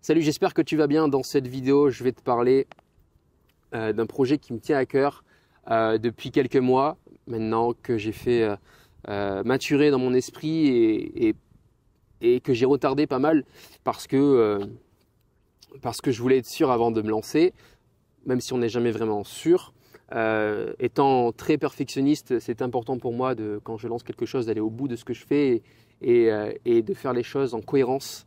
Salut, j'espère que tu vas bien. Dans cette vidéo, je vais te parler d'un projet qui me tient à cœur depuis quelques mois maintenant, que j'ai fait maturer dans mon esprit et que j'ai retardé pas mal parce que je voulais être sûr avant de me lancer, même si on n'est jamais vraiment sûr. Étant très perfectionniste, c'est important pour moi, quand je lance quelque chose, d'aller au bout de ce que je fais et de faire les choses en cohérence.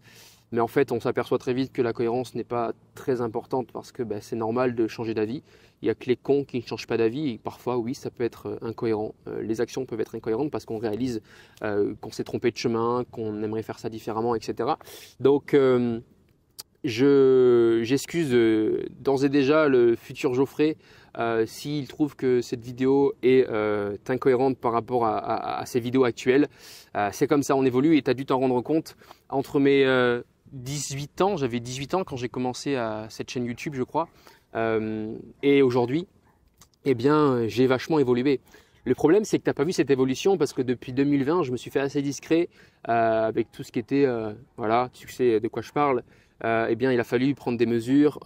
Mais en fait, on s'aperçoit très vite que la cohérence n'est pas très importante parce que c'est normal de changer d'avis. Il n'y a que les cons qui ne changent pas d'avis et parfois, oui, ça peut être incohérent. Les actions peuvent être incohérentes parce qu'on réalise qu'on s'est trompé de chemin, qu'on aimerait faire ça différemment, etc. Donc, j'excuse d'ores et déjà le futur Geoffrey s'il trouve que cette vidéo est incohérente par rapport à ses vidéos actuelles. C'est comme ça, on évolue et tu as dû t'en rendre compte. Entre mes 18 ans, j'avais 18 ans quand j'ai commencé à cette chaîne YouTube, je crois, et aujourd'hui, eh bien, j'ai vachement évolué. Le problème, c'est que tu n'as pas vu cette évolution parce que depuis 2020, je me suis fait assez discret avec tout ce qui était, voilà, tu sais de quoi je parle. Eh bien, il a fallu prendre des mesures,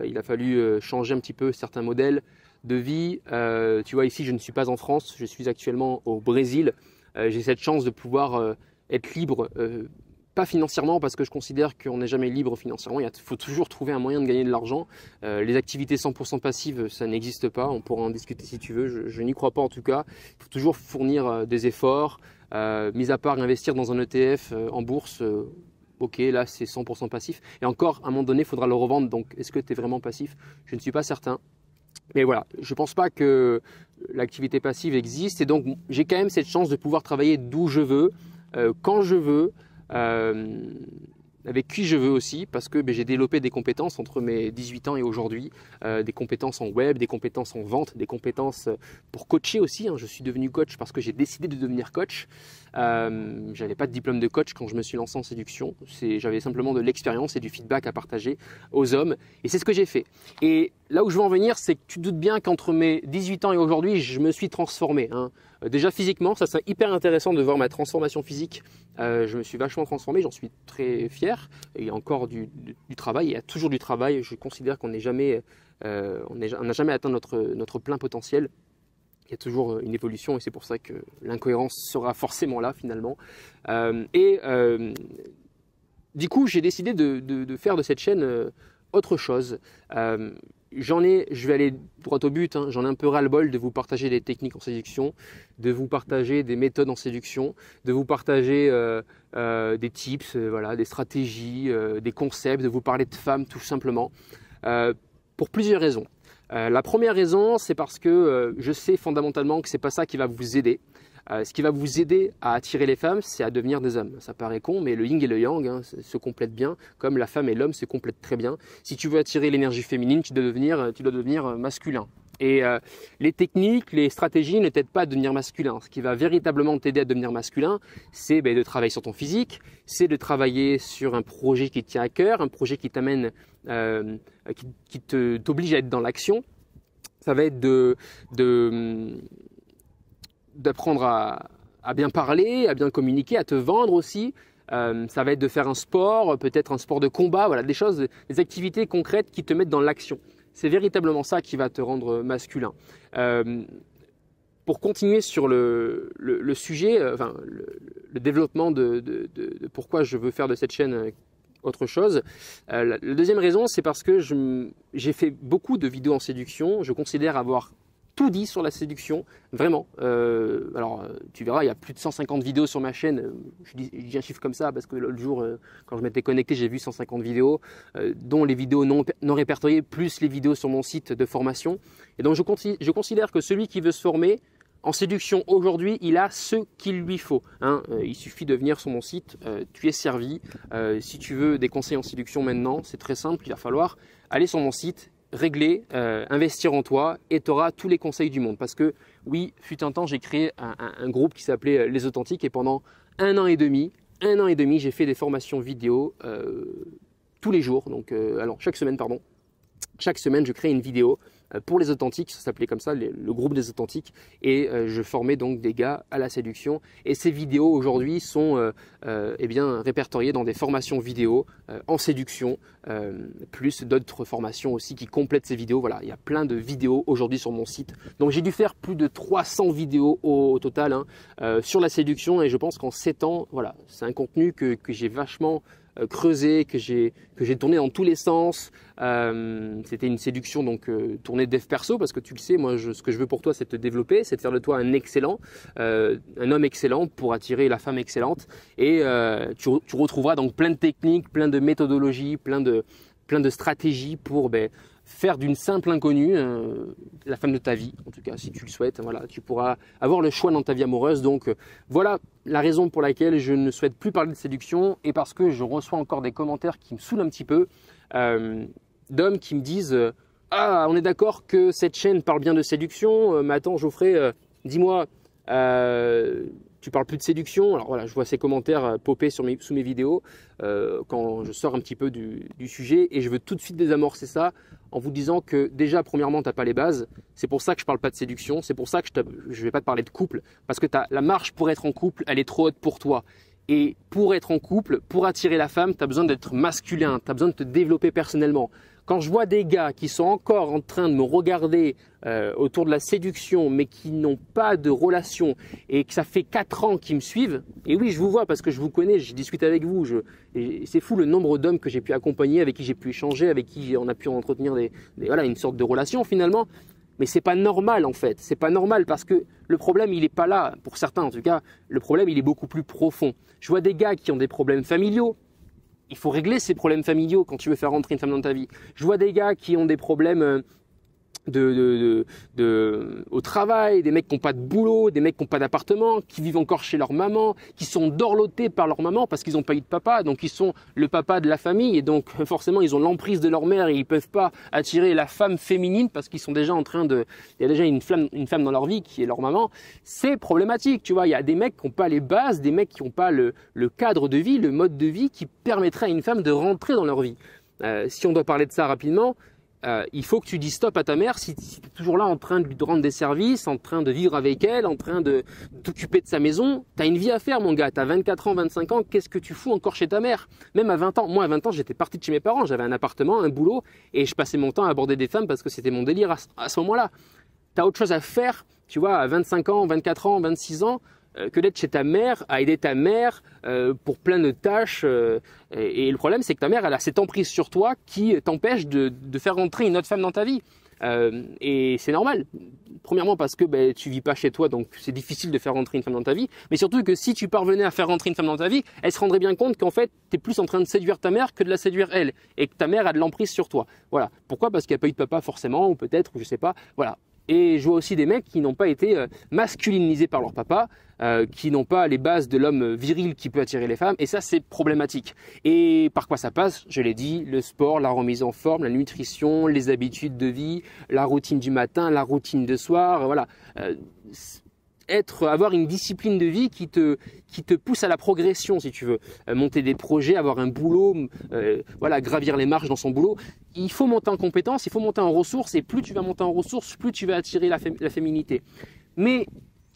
il a fallu changer un petit peu certains modèles de vie. Tu vois, ici, je ne suis pas en France, je suis actuellement au Brésil. J'ai cette chance de pouvoir être libre, pas financièrement parce que je considère qu'on n'est jamais libre financièrement. Il faut toujours trouver un moyen de gagner de l'argent. Les activités 100% passives, ça n'existe pas. On pourra en discuter si tu veux. Je n'y crois pas en tout cas. Il faut toujours fournir des efforts. Mis à part investir dans un ETF en bourse, ok, là c'est 100% passif. Et encore, à un moment donné, il faudra le revendre. Donc, est-ce que tu es vraiment passif? Je ne suis pas certain. Mais voilà, je ne pense pas que l'activité passive existe. Et donc, j'ai quand même cette chance de pouvoir travailler d'où je veux, quand je veux. Avec qui je veux aussi, parce que j'ai développé des compétences entre mes 18 ans et aujourd'hui, des compétences en web, des compétences en vente, des compétences pour coacher aussi. Je suis devenu coach parce que j'ai décidé de devenir coach. J'avais pas de diplôme de coach quand je me suis lancé en séduction. J'avais simplement de l'expérience et du feedback à partager aux hommes. Et c'est ce que j'ai fait. Et là où je veux en venir, c'est que tu te doutes bien qu'entre mes 18 ans et aujourd'hui, je me suis transformé. Déjà physiquement, ça c'est hyper intéressant de voir ma transformation physique. Je me suis vachement transformé, j'en suis très fier. Il y a encore du travail, il y a toujours du travail. Je considère qu'on n'a jamais atteint notre plein potentiel. Il y a toujours une évolution et c'est pour ça que l'incohérence sera forcément là finalement. Du coup, j'ai décidé de faire de cette chaîne autre chose. Je vais aller droit au but, j'en ai un peu ras-le-bol de vous partager des techniques en séduction, de vous partager des méthodes en séduction, de vous partager des tips, voilà, des stratégies, des concepts, de vous parler de femmes tout simplement, pour plusieurs raisons. La première raison, c'est parce que je sais fondamentalement que ce n'est pas ça qui va vous aider. Ce qui va vous aider à attirer les femmes, c'est à devenir des hommes. Ça paraît con, mais le yin et le yang se complètent bien, comme la femme et l'homme se complètent très bien. Si tu veux attirer l'énergie féminine, tu dois devenir masculin. Et les techniques, les stratégies ne t'aident pas à devenir masculin. Ce qui va véritablement t'aider à devenir masculin, c'est de travailler sur ton physique, c'est de travailler sur un projet qui te tient à cœur, un projet qui t'amène, qui t'oblige à être dans l'action. Ça va être d'apprendre à bien parler, à bien communiquer, à te vendre aussi. Ça va être de faire un sport, peut-être un sport de combat, voilà, des activités concrètes qui te mettent dans l'action. C'est véritablement ça qui va te rendre masculin. Pour continuer sur le sujet, le développement de pourquoi je veux faire de cette chaîne autre chose. La deuxième raison, c'est parce que j'ai fait beaucoup de vidéos en séduction. Je considère avoir tout dit sur la séduction, vraiment. Alors, tu verras, il y a plus de 150 vidéos sur ma chaîne. Je dis un chiffre comme ça parce que l'autre jour, quand je m'étais connecté, j'ai vu 150 vidéos, dont les vidéos non répertoriées, plus les vidéos sur mon site de formation. Et donc, je considère que celui qui veut se former en séduction aujourd'hui, il a ce qu'il lui faut. Il suffit de venir sur mon site, tu es servi. Si tu veux des conseils en séduction maintenant, c'est très simple, il va falloir aller sur mon site, régler, investir en toi et tu auras tous les conseils du monde. Parce que oui, fut un temps, j'ai créé un groupe qui s'appelait Les Authentiques et pendant un an et demi, j'ai fait des formations vidéo tous les jours. Donc, chaque semaine, je crée une vidéo pour les authentiques, ça s'appelait comme ça, le groupe des authentiques, et je formais donc des gars à la séduction. Et ces vidéos aujourd'hui sont eh bien, répertoriées dans des formations vidéo en séduction, plus d'autres formations aussi qui complètent ces vidéos. Voilà, il y a plein de vidéos aujourd'hui sur mon site. Donc j'ai dû faire plus de 300 vidéos au total sur la séduction, et je pense qu'en 7 ans, voilà, c'est un contenu que j'ai vachement creusé, que j'ai tourné dans tous les sens. C'était une séduction donc tournée dev perso, parce que tu le sais, moi ce que je veux pour toi, c'est te développer, c'est de faire de toi un excellent, un homme excellent pour attirer la femme excellente. Et tu retrouveras donc plein de techniques, plein de méthodologies, plein de stratégies pour faire d'une simple inconnue la femme de ta vie, en tout cas si tu le souhaites. Voilà, tu pourras avoir le choix dans ta vie amoureuse. Donc voilà la raison pour laquelle je ne souhaite plus parler de séduction, et parce que je reçois encore des commentaires qui me saoulent un petit peu, d'hommes qui me disent ah, on est d'accord que cette chaîne parle bien de séduction, mais attends Geoffrey, dis-moi, tu parles plus de séduction. Alors voilà, je vois ces commentaires popper sous mes vidéos quand je sors un petit peu du sujet, et je veux tout de suite désamorcer ça en vous disant que déjà, premièrement, tu n'as pas les bases. C'est pour ça que je ne parle pas de séduction, c'est pour ça que je ne vais pas te parler de couple, parce que la marche pour être en couple, elle est trop haute pour toi. Et pour être en couple, pour attirer la femme, tu as besoin d'être masculin, tu as besoin de te développer personnellement. Quand je vois des gars qui sont encore en train de me regarder autour de la séduction, mais qui n'ont pas de relation, et que ça fait 4 ans qu'ils me suivent, et oui, je vous vois parce que je vous connais, je discute avec vous, et c'est fou le nombre d'hommes que j'ai pu accompagner, avec qui j'ai pu échanger, avec qui on a pu entretenir voilà, une sorte de relation finalement. Mais c'est pas normal en fait, c'est pas normal, parce que le problème il n'est pas là, pour certains en tout cas, le problème il est beaucoup plus profond. Je vois des gars qui ont des problèmes familiaux. Il faut régler ces problèmes familiaux quand tu veux faire rentrer une femme dans ta vie. Je vois des gars qui ont des problèmes au travail, des mecs qui n'ont pas de boulot, des mecs qui n'ont pas d'appartement, qui vivent encore chez leur maman, qui sont dorlotés par leur maman parce qu'ils n'ont pas eu de papa, donc ils sont le papa de la famille, et donc forcément ils ont l'emprise de leur mère, et ils ne peuvent pas attirer la femme féminine parce qu'ils sont déjà en train de... Il y a déjà une femme dans leur vie qui est leur maman. C'est problématique, tu vois. Il y a des mecs qui n'ont pas les bases, des mecs qui n'ont pas le cadre de vie, le mode de vie qui permettrait à une femme de rentrer dans leur vie. Si on doit parler de ça rapidement, il faut que tu dises stop à ta mère si tu es toujours là en train de lui rendre des services, en train de vivre avec elle, en train de t'occuper de sa maison. Tu as une vie à faire, mon gars. Tu as 24 ans, 25 ans. Qu'est-ce que tu fous encore chez ta mère? Même à 20 ans. Moi, à 20 ans, j'étais parti de chez mes parents. J'avais un appartement, un boulot, et je passais mon temps à aborder des femmes parce que c'était mon délire à ce moment-là. Tu as autre chose à faire, tu vois, à 25 ans, 24 ans, 26 ans, que d'être chez ta mère, à aider ta mère pour plein de tâches. Et le problème, c'est que ta mère, elle a cette emprise sur toi qui t'empêche de faire rentrer une autre femme dans ta vie. Et c'est normal. Premièrement parce que tu vis pas chez toi, donc c'est difficile de faire rentrer une femme dans ta vie. Mais surtout que si tu parvenais à faire rentrer une femme dans ta vie, elle se rendrait bien compte qu'en fait, tu es plus en train de séduire ta mère que de la séduire elle. Et que ta mère a de l'emprise sur toi. Voilà. Pourquoi? Parce qu'elle n'a pas eu de papa forcément, ou peut-être, ou je sais pas. Voilà. Et je vois aussi des mecs qui n'ont pas été masculinisés par leur papa, qui n'ont pas les bases de l'homme viril qui peut attirer les femmes, et ça c'est problématique. Et par quoi ça passe? Je l'ai dit, le sport, la remise en forme, la nutrition, les habitudes de vie, la routine du matin, la routine de soir, voilà. Avoir une discipline de vie qui te pousse à la progression, si tu veux. Monter des projets, avoir un boulot, voilà, gravir les marches dans son boulot. Il faut monter en compétences, il faut monter en ressources, et plus tu vas monter en ressources, plus tu vas attirer la féminité. Mais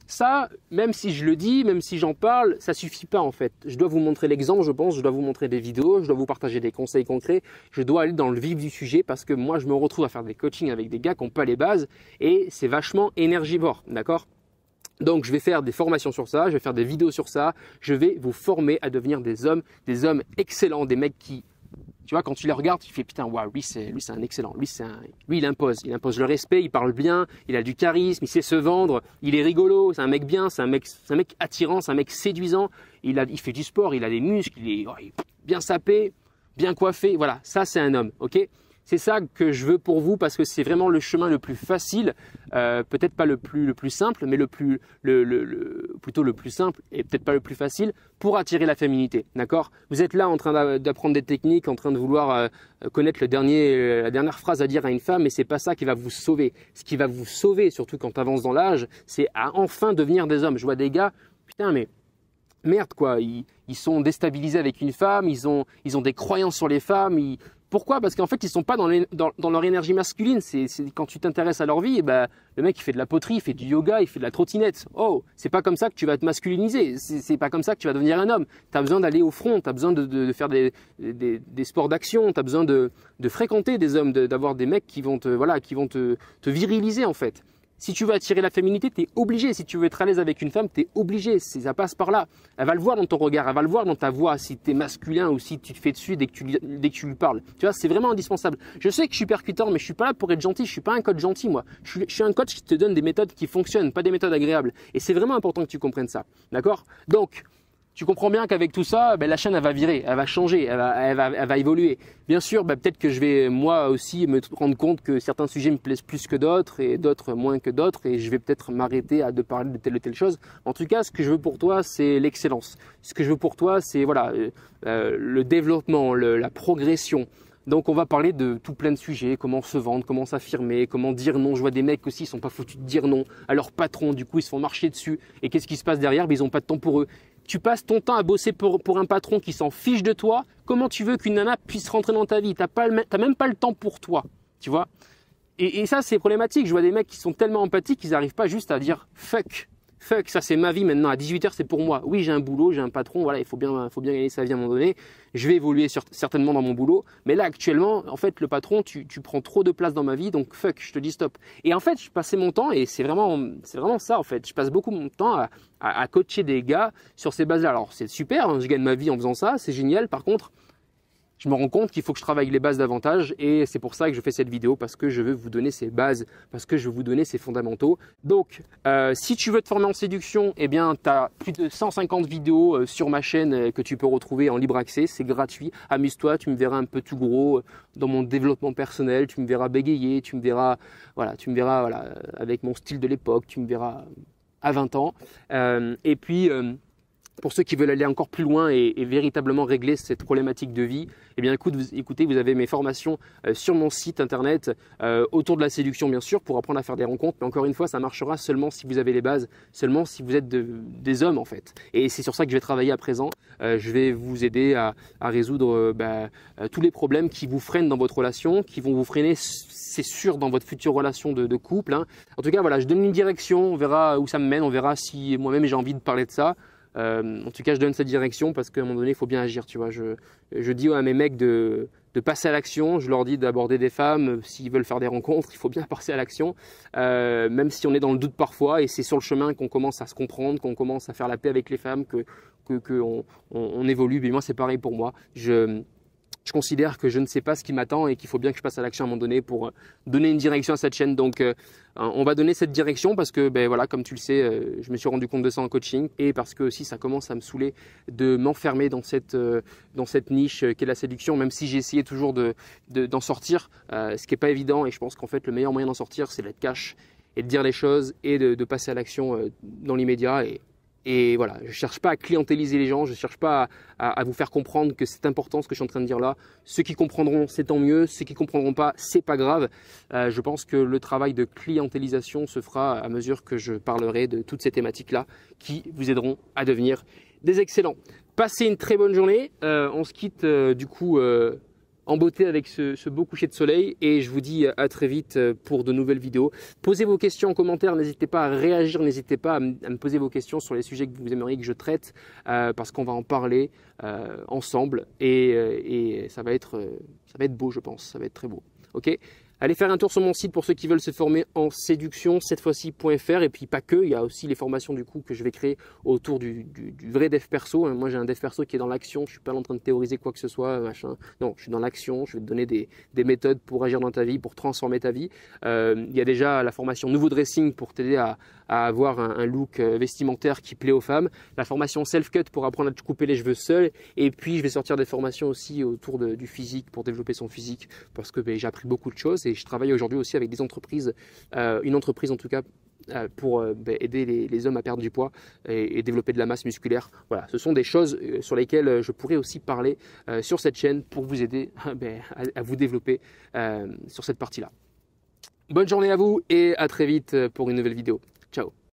ça, même si je le dis, même si j'en parle, ça suffit pas en fait. Je dois vous montrer l'exemple, je pense, je dois vous montrer des vidéos, je dois vous partager des conseils concrets, je dois aller dans le vif du sujet, parce que moi je me retrouve à faire des coachings avec des gars qui n'ont pas les bases, et c'est vachement énergivore, d'accord ? Donc je vais faire des formations sur ça, je vais faire des vidéos sur ça, je vais vous former à devenir des hommes excellents, des mecs qui, tu vois, quand tu les regardes, tu fais putain, waouh, lui c'est un excellent, lui il impose le respect, il parle bien, il a du charisme, il sait se vendre, il est rigolo, c'est un mec bien, c'est un mec attirant, c'est un mec séduisant, il fait du sport, il a des muscles, il est bien sapé, bien coiffé, voilà, ça c'est un homme, ok ? C'est ça que je veux pour vous, parce que c'est vraiment le chemin le plus facile, peut-être pas le plus simple, mais plutôt le plus simple et peut-être pas le plus facile pour attirer la féminité. D'accord? Vous êtes là en train d'apprendre des techniques, en train de vouloir connaître la dernière phrase à dire à une femme, mais c'est pas ça qui va vous sauver. Ce qui va vous sauver, surtout quand tu avances dans l'âge, c'est à enfin devenir des hommes. Je vois des gars, putain, mais merde quoi, ils sont déstabilisés avec une femme, ils ont des croyances sur les femmes, Pourquoi? Parce qu'en fait, ils sont pas dans leur énergie masculine. C'est quand tu t'intéresses à leur vie, le mec il fait de la poterie, il fait du yoga, il fait de la trottinette. Oh, c'est pas comme ça que tu vas te masculiniser. C'est pas comme ça que tu vas devenir un homme. Tu as besoin d'aller au front, tu as besoin de faire des sports d'action, tu as besoin de fréquenter des hommes, d'avoir des mecs qui vont te viriliser en fait. Si tu veux attirer la féminité, tu es obligé. Si tu veux être à l'aise avec une femme, tu es obligé. Ça passe par là. Elle va le voir dans ton regard, elle va le voir dans ta voix, si tu es masculin ou si tu te fais dessus dès que tu lui parles. Tu vois, c'est vraiment indispensable. Je sais que je suis percutant, mais je suis pas là pour être gentil. Je suis pas un coach gentil, moi. Je suis un coach qui te donne des méthodes qui fonctionnent, pas des méthodes agréables. Et c'est vraiment important que tu comprennes ça. D'accord? Donc, tu comprends bien qu'avec tout ça, la chaîne elle va virer, elle va changer, elle va évoluer. Bien sûr, peut-être que je vais moi aussi me rendre compte que certains sujets me plaisent plus que d'autres et d'autres moins que d'autres et je vais peut-être m'arrêter de parler de telle ou telle chose. En tout cas, ce que je veux pour toi, c'est l'excellence. Ce que je veux pour toi, c'est le développement, la progression. Donc on va parler de tout plein de sujets, comment se vendre, comment s'affirmer, comment dire non. Je vois des mecs aussi, ils sont pas foutus de dire non à leur patron, du coup ils se font marcher dessus. Et qu'est-ce qui se passe derrière? Ils n'ont pas de temps pour eux. Tu passes ton temps à bosser pour un patron qui s'en fiche de toi. Comment tu veux qu'une nana puisse rentrer dans ta vie? T'as même pas le temps pour toi, tu vois. Et ça, c'est problématique. Je vois des mecs qui sont tellement empathiques qu'ils n'arrivent pas juste à dire fuck, ça c'est ma vie maintenant. À 18h, c'est pour moi. Oui, j'ai un boulot, j'ai un patron. Voilà, il faut bien gagner sa vie à un moment donné. Je vais évoluer certainement dans mon boulot. Mais là, actuellement, en fait, le patron, tu prends trop de place dans ma vie. Donc fuck, je te dis stop. Et en fait, je passais mon temps et c'est vraiment ça en fait. Je passe beaucoup mon temps à coacher des gars sur ces bases-là. Alors c'est super, hein, je gagne ma vie en faisant ça, c'est génial. Par contre, je me rends compte qu'il faut que je travaille les bases davantage et c'est pour ça que je fais cette vidéo parce que je veux vous donner ces bases, parce que je veux vous donner ces fondamentaux. Donc, si tu veux te former en séduction, eh bien, tu as plus de 150 vidéos sur ma chaîne que tu peux retrouver en libre accès. C'est gratuit. Amuse-toi, tu me verras un peu tout gros dans mon développement personnel. Tu me verras bégayer, tu me verras avec mon style de l'époque, tu me verras à 20 ans. Et puis pour ceux qui veulent aller encore plus loin et véritablement régler cette problématique de vie, eh bien écoutez, vous avez mes formations sur mon site internet autour de la séduction bien sûr pour apprendre à faire des rencontres. Mais encore une fois, ça marchera seulement si vous avez les bases, seulement si vous êtes des hommes en fait. Et c'est sur ça que je vais travailler à présent. Je vais vous aider à résoudre tous les problèmes qui vous freinent dans votre relation, qui vont vous freiner, c'est sûr, dans votre future relation de couple. Hein. En tout cas, voilà, je donne une direction, on verra où ça me mène, on verra si moi-même j'ai envie de parler de ça. En tout cas, je donne cette direction parce qu'à un moment donné, il faut bien agir. Tu vois, je dis à mes mecs de passer à l'action. Je leur dis d'aborder des femmes. S'ils veulent faire des rencontres, il faut bien passer à l'action. Même si on est dans le doute parfois. Et c'est sur le chemin qu'on commence à se comprendre, qu'on commence à faire la paix avec les femmes, qu'on évolue. Mais moi, c'est pareil pour moi. Je considère que je ne sais pas ce qui m'attend et qu'il faut bien que je passe à l'action à un moment donné pour donner une direction à cette chaîne. Donc, on va donner cette direction parce que, voilà, comme tu le sais, je me suis rendu compte de ça en coaching et parce que aussi ça commence à me saouler de m'enfermer dans cette niche qu'est la séduction, même si j'ai essayé toujours d'en sortir, ce qui n'est pas évident. Et je pense qu'en fait, le meilleur moyen d'en sortir, c'est d'être cash et de dire les choses et de passer à l'action dans l'immédiat. Et voilà, je ne cherche pas à clientéliser les gens, je ne cherche pas à vous faire comprendre que c'est important ce que je suis en train de dire là. Ceux qui comprendront, c'est tant mieux. Ceux qui ne comprendront pas, c'est pas grave. Je pense que le travail de clientélisation se fera à mesure que je parlerai de toutes ces thématiques-là qui vous aideront à devenir des excellents. Passez une très bonne journée. On se quitte du coup en beauté avec ce beau coucher de soleil et je vous dis à très vite pour de nouvelles vidéos. Posez vos questions en commentaire, n'hésitez pas à réagir, n'hésitez pas à me poser vos questions sur les sujets que vous aimeriez que je traite parce qu'on va en parler ensemble et ça va être beau, je pense, ça va être très beau. Ok ? Allez faire un tour sur mon site pour ceux qui veulent se former en séduction, cette fois-ci.fr. Et puis pas que, il y a aussi les formations du coup que je vais créer autour du vrai dev perso. Moi j'ai un dev perso qui est dans l'action, je ne suis pas en train de théoriser quoi que ce soit, machin. Non, je suis dans l'action, je vais te donner des méthodes pour agir dans ta vie, pour transformer ta vie. Il y a déjà la formation Nouveau Dressing pour t'aider à avoir un look vestimentaire qui plaît aux femmes. La formation Self-Cut pour apprendre à te couper les cheveux seul. Et puis je vais sortir des formations aussi autour du physique pour développer son physique parce que j'ai appris beaucoup de choses. Et je travaille aujourd'hui aussi avec des entreprises, une entreprise en tout cas, pour aider les hommes à perdre du poids et développer de la masse musculaire. Voilà, ce sont des choses sur lesquelles je pourrais aussi parler sur cette chaîne pour vous aider à vous développer sur cette partie-là. Bonne journée à vous et à très vite pour une nouvelle vidéo. Ciao.